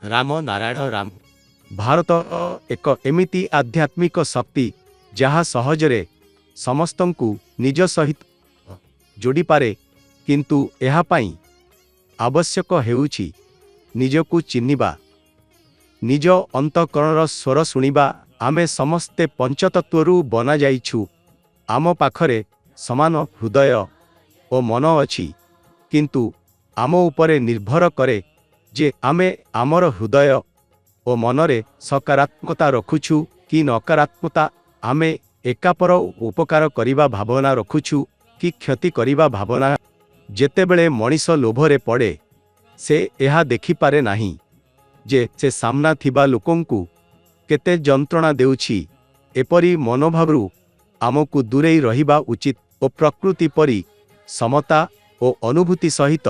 राम नारायण राम भारत एक एमिति आध्यात्मिक शक्ति जहा सहजरे समस्तंकु निज सहित जोड़ी पारे किंतु एहा पाई आवश्यक हेउछि निजकु चिन्निबा निज अंतःकरणर स्वर शुणिबा। आमे समस्ते पंचतत्वरु बना जाइछु। आम पाखरे समान हृदय ओ मन अछि किंतु आम उपरे निर्भर करे जे आमे आमर हृदय ओ मनरे सकारात्मकता रखुछु कि नकारात्मकता। आमे एकापर उपकार करिबा भावना रखुछु कि क्षति करिबा भावना। जेतेबेले मनीष लोभरे पड़े से एहा देखि पारे नाही जे से सामना थिबा लोकंकु केते जंत्रणा देउछि। एपरि मनोभावरु आमकु दूरेई रहिबा उचित ओ प्रकृति परि समता ओ अनुभूति सहित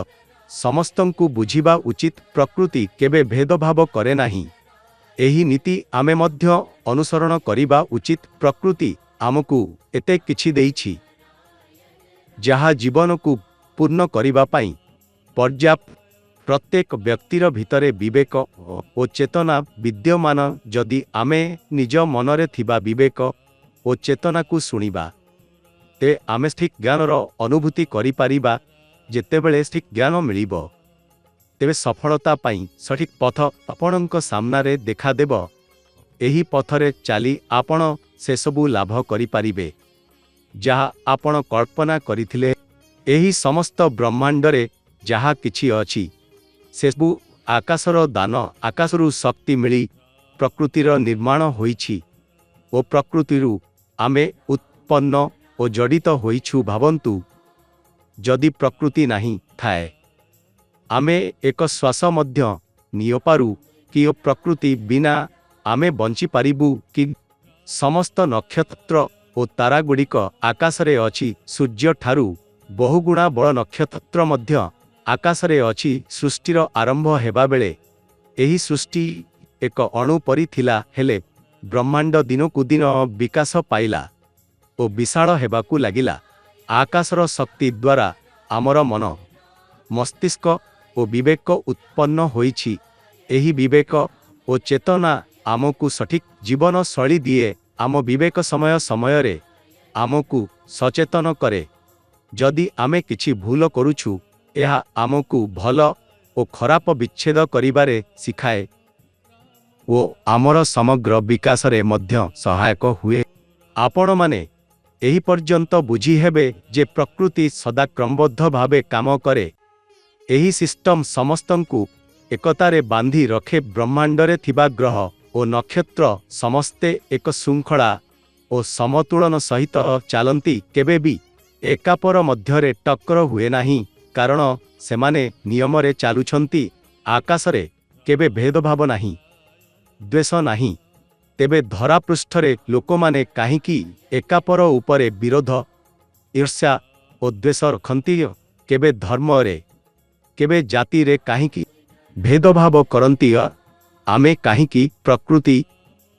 समस्तंकु बुझिबा उचित। प्रकृति केबे भेदभाव करे नाही। एही नीति आमे मध्य अनुसरण करिबा उचित। प्रकृति आमकु एते किछि देइछि जहा जीवनकु पूर्ण करिबा पाई पर्याप्त। प्रत्येक व्यक्तिर भितरे विवेक ओ चेतना विद्यमान। जदि आमे निज मनरे थिबा विवेक ओ चेतना को सुनिबा ते आमे ठीक ज्ञानर अनुभूति करि पारिबा। जेतेबेले ठीक ज्ञान मिलिबो तेबे सफलता पाई सठिक पथ आपणक सामनारे देखा देब। एही पथरे चाली आपण से सबु लाभ करि पारिबे जहा आपण कल्पना करिथिले। एही समस्त ब्रह्मांडरे जहा किछि अछि सेबु आकाशर दान। आकाशरु शक्ति मिली प्रकृतिर निर्माण होइछि ओ प्रकृतिरु आमे उत्पन्न ओ जडित होइछु। भावन्तु जदि प्रकृति नाही थाए आमे एक श्वास मध्य नियपारु कि ओ प्रकृति बिना आमे बंची पारिबु कि। समस्त नक्षत्र ओ तारा गुड़िक आकाशरे अछि। सूर्य ठारू बहुगुणा बड़ नक्षत्र मध्य आकाशरे अछि। सृष्टिर आरंभ हेबा बेले एही सृष्टि एक अणु परि थिला हेले ब्रह्मांड दिनकु दिन विकास पाइला ओ विशाल हेबाकु लागिला। आकाशर शक्ति द्वारा आमर मन मस्तिष्क ओ विवेक उत्पन्न होइछि। एही विवेक ओ चेतना आमकु सठिक जीवन शैली दिए। आम विवेक समय समय रे आमकु सचेतन करे। जदि आमे किछि भूल करूछु एहा आमकु भल ओ खराप विच्छेद करिबारे सिखाए ओ आमर समग्र विकास रे मध्य सहायक हुए। आपण माने एही पर्यंत बुझी हेबे जे प्रकृति सदा क्रमबद्ध भावे काम करे। एही सिस्टम समस्तंकु एकतारे बांधी रखे। ब्रह्मांडरे थिबा ग्रह ओ नक्षत्र समस्ते एक श्रृंखला ओ समतुलन सहित चालंती। केबे भी एकापर मध्यरे टक्कर हुए नाही कारण सेमाने नियमरे चालुछंती। आकाशरे केबे भेदभाव नाही द्वेष नाही। तेबे धरा पृष्ठरे लोकमाने काहींकी एकापर उपरे विरोध ईर्ष्या ओ द्वेष रखंती। केबे धर्मरे केबे जातिरे काहींकी भेदभाव करंती। आमे काहींकी प्रकृति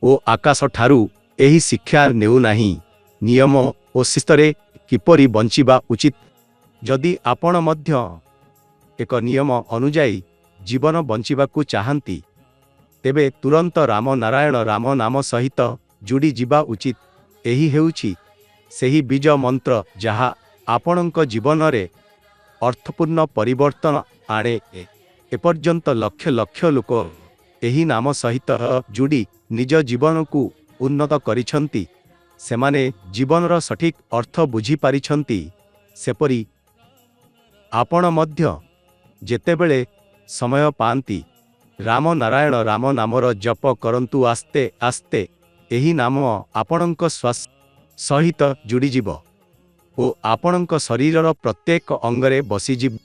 ओ आकाश ठारू एही शिक्षा नेउ नाही। नियम ओ शिस्तरे किपरि बंचिबा उचित। जदि आपण मध्य एक नियम अनुजाई जीवन बंचिबाकु चाहंती तेबे तुरंत राम नारायण राम नाम सहित जुड़ी जिबा उचित। एही हेउछि सेही बीज मंत्र जहा आपणक जीवन रे अर्थपूर्ण परिवर्तन आणे। एपर्यंत लक्ष लक्ष लोक एही नाम सहित जुड़ी निज जीवन को उन्नत करिछंती। सेमाने जीवनर सठिक अर्थ बुझी पारिछंती। सेपरि आपण मध्य जेतेबेले समय पांती राम नारायण राम नामर जप करंतु आस्ते आस्ते एही नाम आपणक श्वास सहित जुड़ी जिवो ओ आपणक शरीरर प्रत्येक अंगरे बसी जिवो।